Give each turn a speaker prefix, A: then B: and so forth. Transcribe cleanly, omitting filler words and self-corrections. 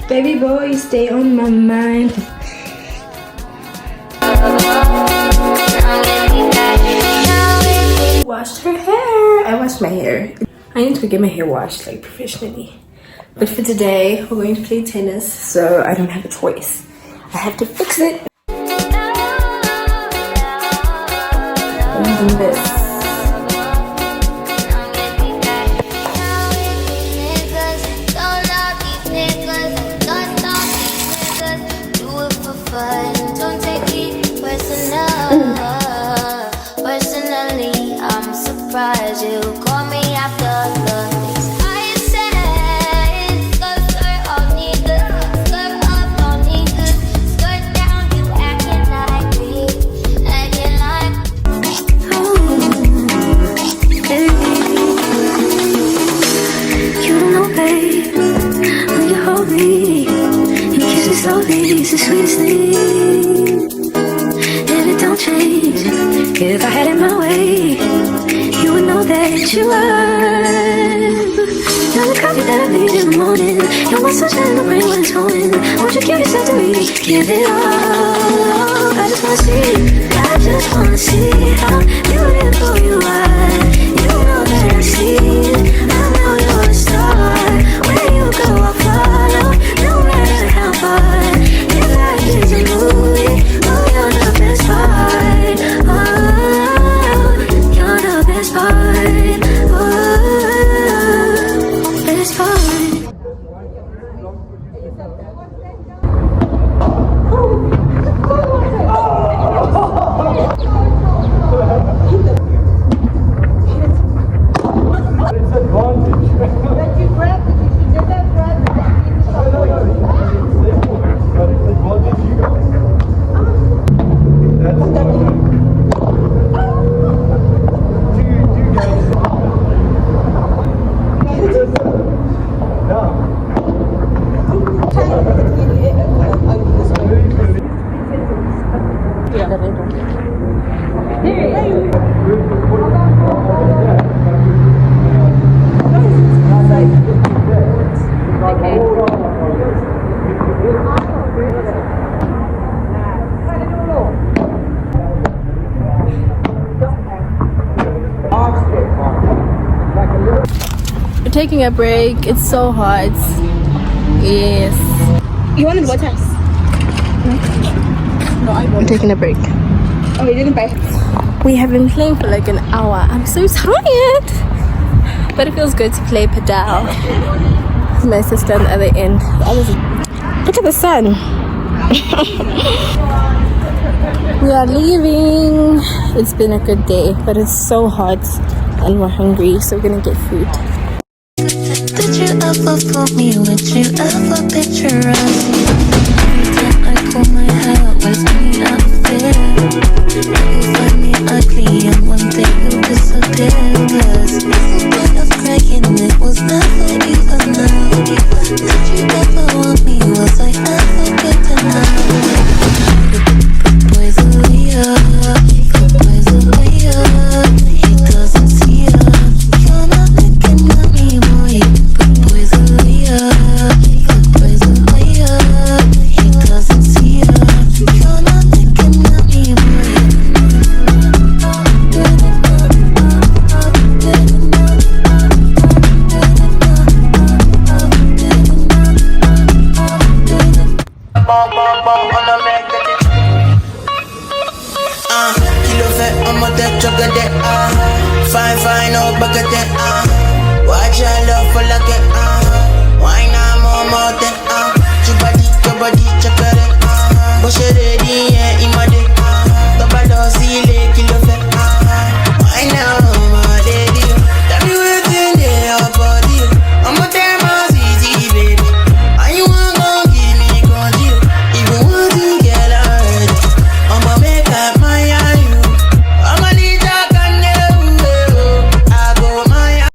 A: Baby boy, stay on my mind. Washed her hair. I washed my hair. I need to get my hair washed like professionally. But for today, we're going to play tennis, so I don't have a choice. I have to fix it. I'm using this.
B: Personally, I'm surprised you call me after the things I said. Skirt off, nigga. Skirt up, no nigga. Skirt down, you acting like me. Acting like
C: you don't know, babe, when you hold me, you kiss me slowly, it's the sweetest thing. And it don't change. If I had it my way, you would know that you were. You're the coffee that I need in the morning. You're my sunshine in the rain when it's pouring. Won't you give yourself to me? Give it all. I just wanna see. I just wanna see how beautiful you are. You know that I see it. I know you're a star. Where you go, I'll follow. No matter how far. If life is a movie, oh, you're the best part. Oh, you're the best part. Oh, best part.
A: We're taking a break. It's so hot. Yes.
D: You wanted what time? No, I
A: I'm
D: wanted.
A: taking a break.
D: Oh, you didn't buy.
A: We have been playing for like an hour. I'm so tired. But it feels good to play padel. My sister on the other end. Look at the sun. We are leaving. It's been a good day, but it's so hot and we're hungry, so we're gonna get food.
C: Did you ever put me? Would you ever picture us? Every time I comb my hair, where's me out there? You find me ugly and one day you disappear. Cause the point of crying, it was never even now. Did you ever want me? Was I ever good enough? Good boys are weird. Good boys are weird. He doesn't see ya. You're not looking at me, boy. Good boys are weird. Good boys are weird. He doesn't see ya. You're not looking at me, boy.
E: Kilo fait un moteur chocolat, fine fine oh baguette, watch your love for like it, why not more motor, your body chocolate, but she ready yeah, in my day.